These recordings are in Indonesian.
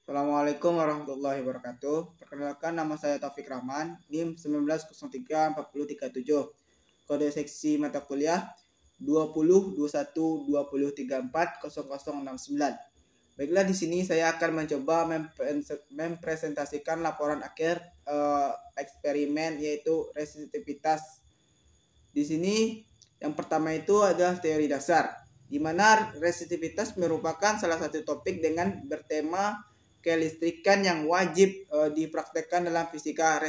Assalamualaikum warahmatullahi wabarakatuh. Perkenalkan, nama saya Taufik Rahman, NIM 19034037. Kode seksi mata kuliah 202120340069. Baiklah, di sini saya akan mencoba mempresentasikan laporan akhir eksperimen, yaitu resisitivitas. Di sini yang pertama itu adalah teori dasar, di mana resisitivitas merupakan salah satu topik dengan bertema kelistrikan yang wajib dipraktekkan dalam fisika.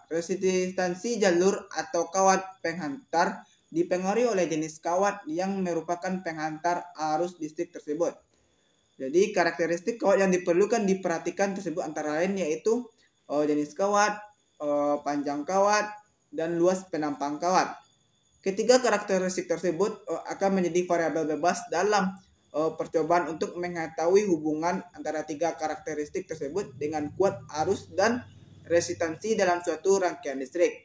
Resistansi jalur atau kawat penghantar dipengaruhi oleh jenis kawat yang merupakan penghantar arus listrik tersebut. Jadi karakteristik kawat yang diperlukan diperhatikan tersebut antara lain yaitu jenis kawat, panjang kawat, dan luas penampang kawat. Ketiga karakteristik tersebut akan menjadi variabel bebas dalam percobaan untuk mengetahui hubungan antara tiga karakteristik tersebut dengan kuat arus dan resistansi dalam suatu rangkaian listrik.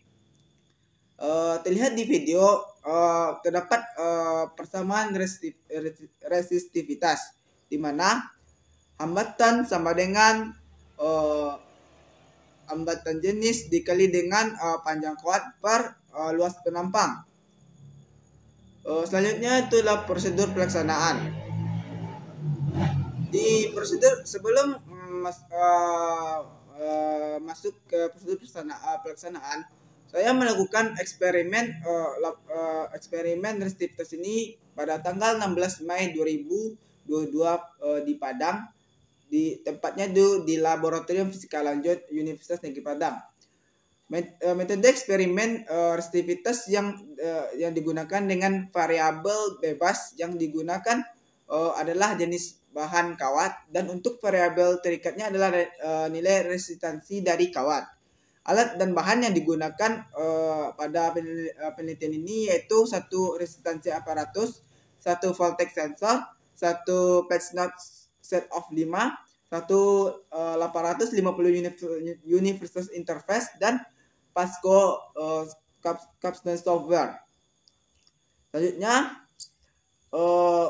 Terlihat di video terdapat persamaan resistivitas, di mana hambatan sama dengan hambatan jenis dikali dengan panjang kawat per luas penampang. Selanjutnya itulah prosedur pelaksanaan. Di prosedur sebelum masuk ke prosedur pelaksanaan, saya melakukan eksperimen resistivitas ini pada tanggal 16 Mei 2022 di Padang, di tempatnya di Laboratorium Fisika Lanjut Universitas Negeri Padang. Metode eksperimen resistivitas yang digunakan dengan variabel bebas yang digunakan adalah jenis bahan kawat, dan untuk variabel terikatnya adalah nilai resistansi dari kawat. Alat dan bahan yang digunakan pada penelitian ini yaitu satu resistansi aparatus, satu voltage sensor, satu patch node set of 5, satu 850 universal interface, dan Pasco capstone software. Selanjutnya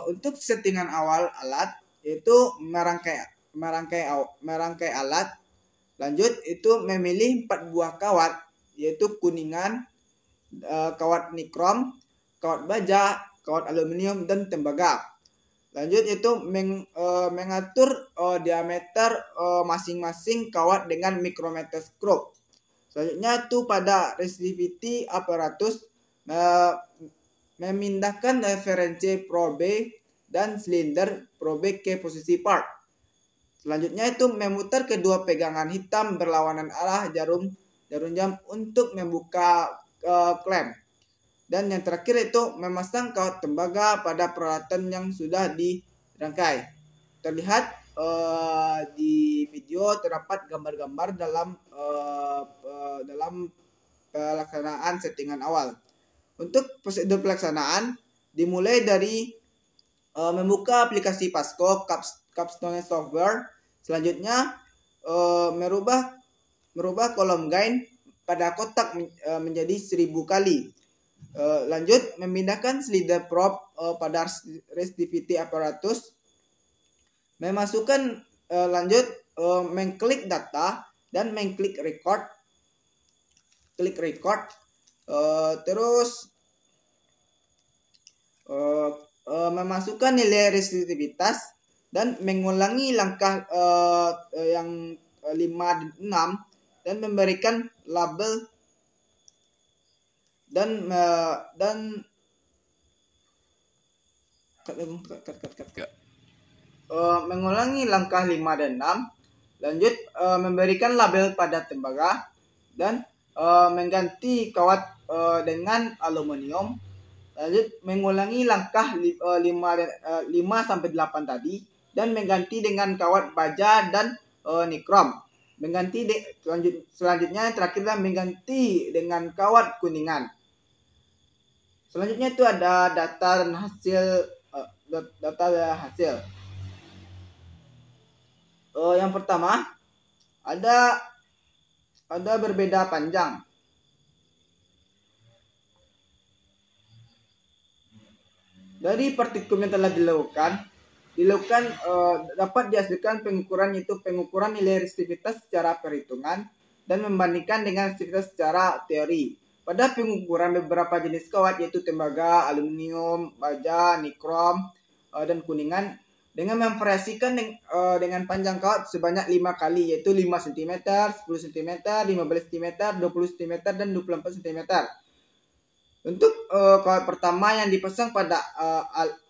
untuk settingan awal alat yaitu merangkai alat. Lanjut itu memilih 4 buah kawat yaitu kuningan, kawat nikrom, kawat baja, kawat aluminium, dan tembaga. Lanjut itu mengatur diameter masing-masing kawat dengan mikrometerskop. Selanjutnya itu pada resistivity aparatus memindahkan referensi probe dan silinder probe ke posisi part. Selanjutnya itu memutar kedua pegangan hitam berlawanan arah jarum jam untuk membuka klem. Dan yang terakhir itu memasang kawat tembaga pada peralatan yang sudah dirangkai. Terlihat di video terdapat gambar-gambar dalam pelaksanaan settingan awal. Untuk prosedur pelaksanaan dimulai dari membuka aplikasi Pasco capstone software. Selanjutnya merubah kolom gain pada kotak menjadi 1000 kali. Lanjut memindahkan slider probe pada resistivity apparatus. Memasukkan lanjut mengklik data dan mengklik record. Klik record. Terus memasukkan nilai resistitivitas dan mengulangi langkah yang 5 dan 6 dan memberikan label dan mengulangi langkah 5 dan 6. Lanjut memberikan label pada tembaga dan mengganti kawat dengan aluminium. Lanjut mengulangi langkah 5 sampai 8 tadi dan mengganti dengan kawat baja dan nikrom. Selanjutnya terakhirlah mengganti dengan kawat kuningan. Selanjutnya itu ada data dan hasil. Yang pertama ada berbeda panjang. Dari praktikum yang telah dilakukan, dapat dihasilkan pengukuran, yaitu pengukuran nilai resistivitas secara perhitungan dan membandingkan dengan resistivitas secara teori. Pada pengukuran beberapa jenis kawat yaitu tembaga, aluminium, baja, nikrom, dan kuningan dengan memvariasikan dengan panjang kawat sebanyak 5 kali, yaitu 5 cm, 10 cm, 15 cm, 20 cm, dan 24 cm. Untuk kawat pertama yang dipasang pada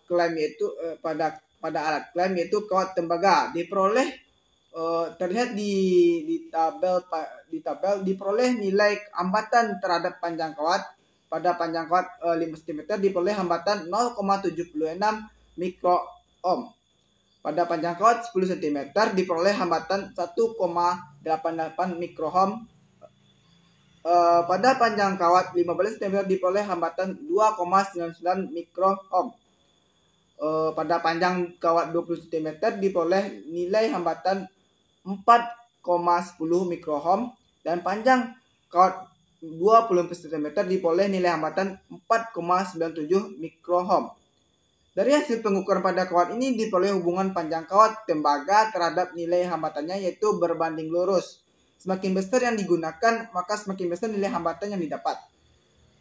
klaim yaitu pada alat klaim yaitu kawat tembaga, diperoleh terlihat di tabel diperoleh nilai hambatan terhadap panjang kawat. Pada panjang kawat 5 cm diperoleh hambatan 0,76 mikroohm. Pada panjang kawat 10 cm diperoleh hambatan 1,88 mikrohom. Pada panjang kawat 15 cm diperoleh hambatan 2,99 mikrohom. Pada panjang kawat 20 cm diperoleh nilai hambatan 4,10 mikrohom, dan panjang kawat 20 cm diperoleh nilai hambatan 4,97 mikrohom. Dari hasil pengukuran pada kawat ini diperoleh hubungan panjang kawat tembaga terhadap nilai hambatannya, yaitu berbanding lurus. Semakin besar yang digunakan, maka semakin besar nilai hambatan yang didapat.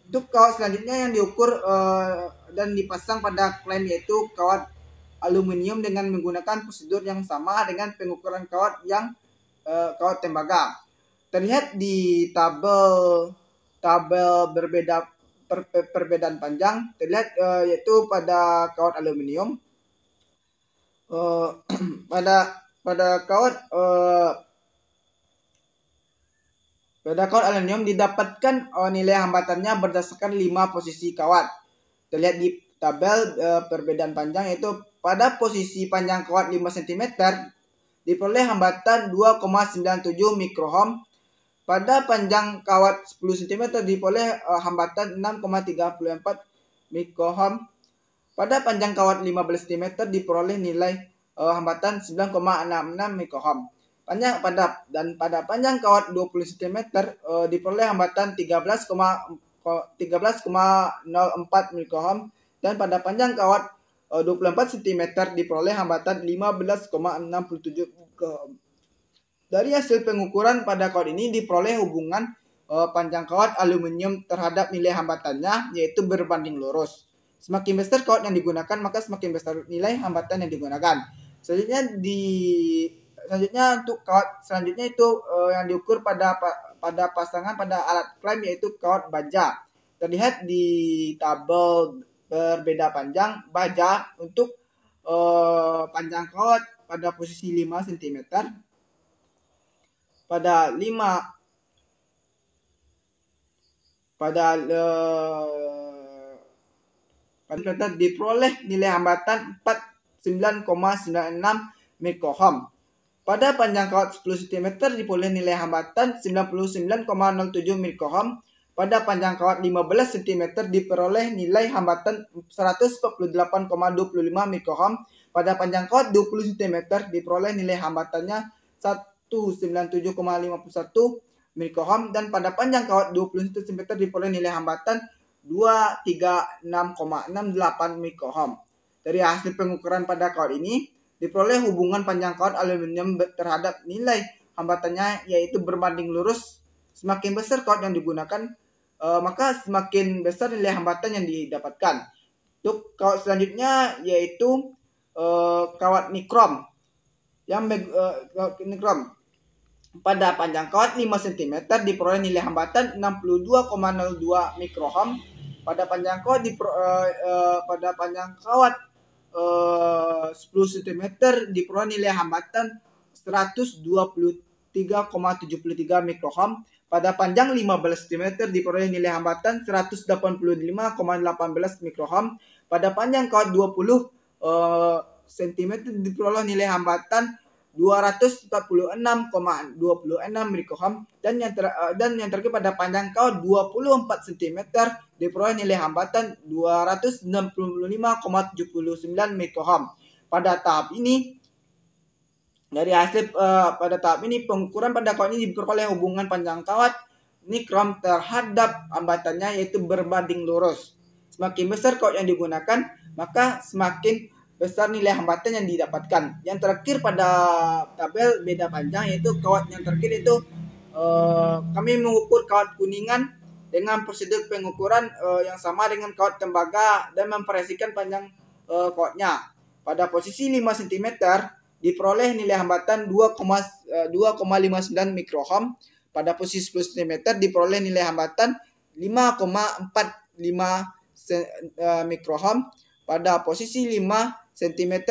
Untuk kawat selanjutnya yang diukur dan dipasang pada klaim yaitu kawat aluminium dengan menggunakan prosedur yang sama dengan pengukuran kawat kawat tembaga. Terlihat di tabel perbedaan panjang, terlihat yaitu pada kawat aluminium pada kawat aluminium didapatkan nilai hambatannya berdasarkan 5 posisi kawat. Terlihat di tabel perbedaan panjang, yaitu pada posisi panjang kawat 5 cm diperoleh hambatan 2,97 mikrohom. Pada panjang kawat 10 cm diperoleh hambatan 6,34 mikrohom. Pada panjang kawat 15 cm diperoleh nilai hambatan 9,66 mikrohom. Pada panjang kawat 20 cm diperoleh hambatan 13,04 mikrohom, dan pada panjang kawat 24 cm diperoleh hambatan 15,67 mikrohom. Dari hasil pengukuran pada kawat ini diperoleh hubungan panjang kawat aluminium terhadap nilai hambatannya, yaitu berbanding lurus. Semakin besar kawat yang digunakan, maka semakin besar nilai hambatan yang digunakan. Selanjutnya untuk kawat selanjutnya itu yang diukur pada pasangan pada alat klaim yaitu kawat baja. Terlihat di tabel berbeda panjang baja untuk panjang kawat pada posisi 5 cm. Pada diperoleh nilai hambatan 49,96 mikrohom. Pada panjang kawat 10 cm diperoleh nilai hambatan 99,07 mikrohom. Pada panjang kawat 15 cm diperoleh nilai hambatan 148,25 mikrohom. Pada panjang kawat 20 cm diperoleh nilai hambatannya 197,51 mikrohom, dan pada panjang kawat 20 cm diperoleh nilai hambatan 236,68 mikrohom. Dari hasil pengukuran pada kawat ini diperoleh hubungan panjang kawat aluminium terhadap nilai hambatannya, yaitu berbanding lurus. Semakin besar kawat yang digunakan, maka semakin besar nilai hambatan yang didapatkan. Untuk kawat selanjutnya yaitu kawat nikrom. Nikrom pada panjang kawat 5 cm diperoleh nilai hambatan 62,02 mikrohom. Pada panjang kawat 10 cm diperoleh nilai hambatan 123,73 mikrohom. Pada panjang 15 cm diperoleh nilai hambatan 185,18 mikrohom. Pada panjang kawat 20 cm diperoleh nilai hambatan 246,26 mikrohom, dan yang terakhir pada panjang kawat 24 cm diperoleh nilai hambatan 265,79 mikrohom. Pada tahap ini pengukuran pada kawat ini diperoleh hubungan panjang kawat nikrom terhadap hambatannya, yaitu berbanding lurus. Semakin besar kawat yang digunakan, maka semakin besar nilai hambatan yang didapatkan. Yang terakhir pada tabel beda panjang yaitu kawat yang terakhir itu kami mengukur kawat kuningan dengan prosedur pengukuran yang sama dengan kawat tembaga dan memvariasikan panjang kawatnya. Pada posisi 5 cm diperoleh nilai hambatan 2,59 mikrohom. Pada posisi 10 cm diperoleh nilai hambatan 5,45 mikrohom. Pada posisi 15 cm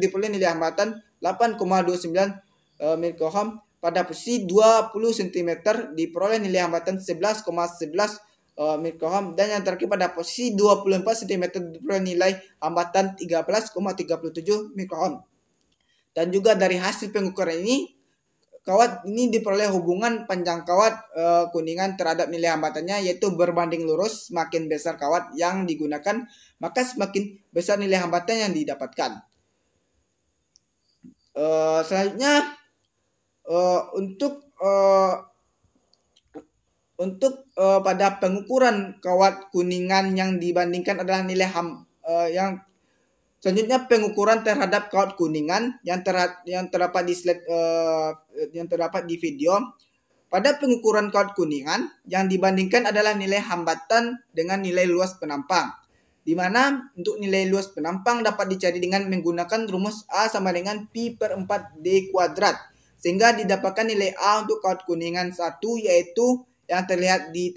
diperoleh nilai hambatan 8,29 mikrohom. Pada posisi 20 cm diperoleh nilai hambatan 11,11 mikrohom. Dan yang terakhir pada posisi 24 cm diperoleh nilai hambatan 13,37 mikrohom. Dan juga dari hasil pengukuran ini, kawat ini diperoleh hubungan panjang kawat kuningan terhadap nilai hambatannya, yaitu berbanding lurus. Semakin besar kawat yang digunakan, maka semakin besar nilai hambatan yang didapatkan. Selanjutnya untuk pada pengukuran kawat kuningan yang dibandingkan adalah nilai yang selanjutnya pengukuran terhadap kawat kuningan yang terdapat di slide yang terdapat di video. Pada pengukuran kawat kuningan yang dibandingkan adalah nilai hambatan dengan nilai luas penampang, di mana untuk nilai luas penampang dapat dicari dengan menggunakan rumus A sama dengan Pi per 4D kuadrat, sehingga didapatkan nilai A untuk kawat kuningan 1 yaitu yang terlihat di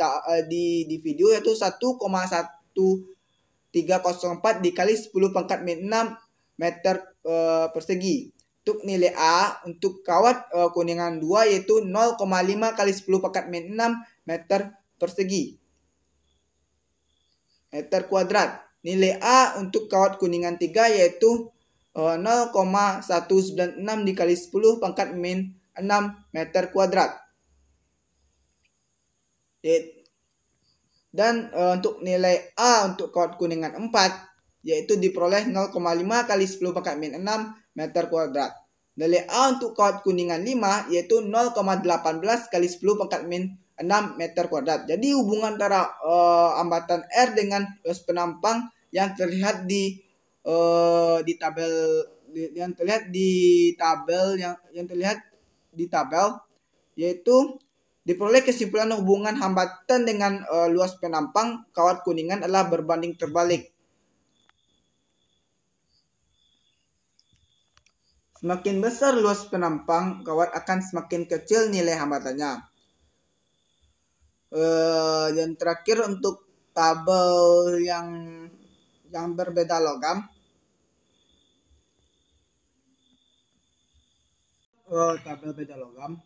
video yaitu 1,1304 dikali 10 pangkat min 6 meter persegi. Untuk nilai A untuk kawat kuningan 2 yaitu 0,5 kali 10 pangkat min 6 meter persegi meter kuadrat. Nilai A untuk kawat kuningan 3 yaitu 0,196 dikali 10 pangkat min 6 meter kuadrat. Dan untuk nilai A untuk kawat kuningan 4 yaitu diperoleh 0,5 kali 10 pangkat min 6 meter kuadrat. Nilai A untuk kawat kuningan 5 yaitu 0,18 kali 10 pangkat min 6 meter kuadrat. Jadi hubungan antara hambatan R dengan luas penampang yang terlihat di tabel yaitu diperoleh kesimpulan hubungan hambatan dengan luas penampang kawat kuningan adalah berbanding terbalik. Semakin besar luas penampang kawat akan semakin kecil nilai hambatannya. Dan terakhir untuk tabel yang berbeda logam. Tabel beda logam.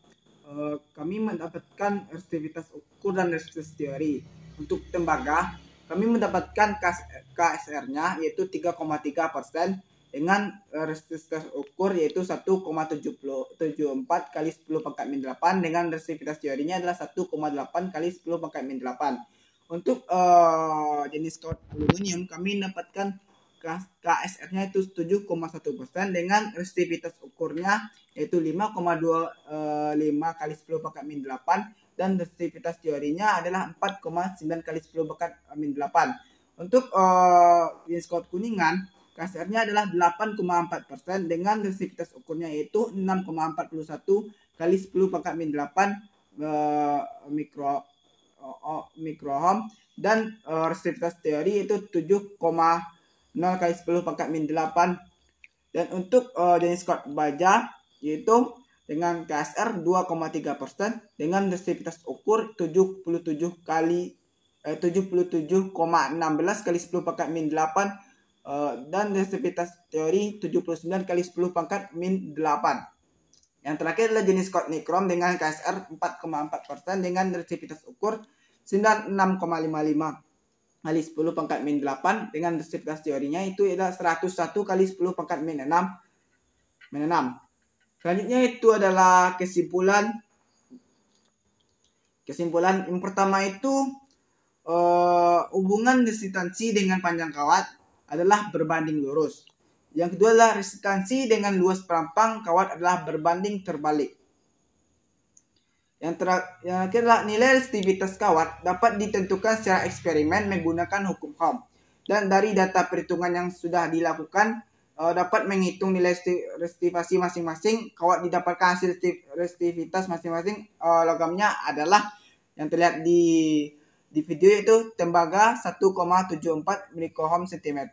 Kami mendapatkan resistivitas ukur dan resistivitas teori. Untuk tembaga, kami mendapatkan KSR-nya yaitu 3,3% dengan resistivitas ukur yaitu 1,74 kali 10 pangkat min 8 dengan resistivitas teorinya adalah 1,8 kali 10 pangkat min 8. Untuk jenis kawat aluminium kami mendapatkan KSR-nya itu 7,1% dengan resistivitas ukurnya yaitu 5,25 kali 10 pangkat min 8 dan resistivitas teorinya adalah 4,9 kali 10 pangkat min 8. Untuk jenis kawat kuningan KSR-nya adalah 8,4% dengan resistivitas ukurnya yaitu 6,41 kali 10 pangkat min 8 mikrohom dan resistivitas teori itu 7,0 kali 10 pangkat min 8. Dan untuk jenis kawat baja yaitu dengan KSR 2,3% dengan resistivitas ukur 77,16 kali 10 pangkat min 8 dan resistivitas teori 79 kali 10 pangkat min 8. Yang terakhir adalah jenis kawat nikrom dengan KSR 4,4% dengan resistivitas ukur 96,55 kali 10 pangkat min 8 dengan resistivitas teorinya itu adalah 101 kali 10 pangkat min 6. Selanjutnya itu adalah kesimpulan. Yang pertama itu hubungan resistansi dengan panjang kawat adalah berbanding lurus. Yang kedua adalah resistansi dengan luas penampang kawat adalah berbanding terbalik. Yang terakhir adalah nilai resistivitas kawat dapat ditentukan secara eksperimen menggunakan hukum Ohm. Dan dari data perhitungan yang sudah dilakukan dapat menghitung nilai restivasi masing-masing. Kalau didapatkan hasil restivitas masing-masing logamnya adalah yang terlihat di video itu tembaga 1,74 mikohm cm,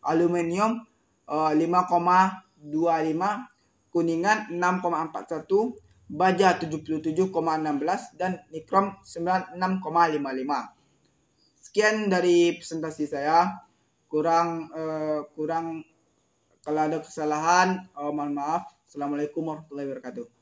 aluminium 5,25, kuningan 6,41, baja 77,16, dan nikrom 96,55. Sekian dari presentasi saya. Kurang kalau ada kesalahan mohon maaf. Assalamualaikum warahmatullahi wabarakatuh.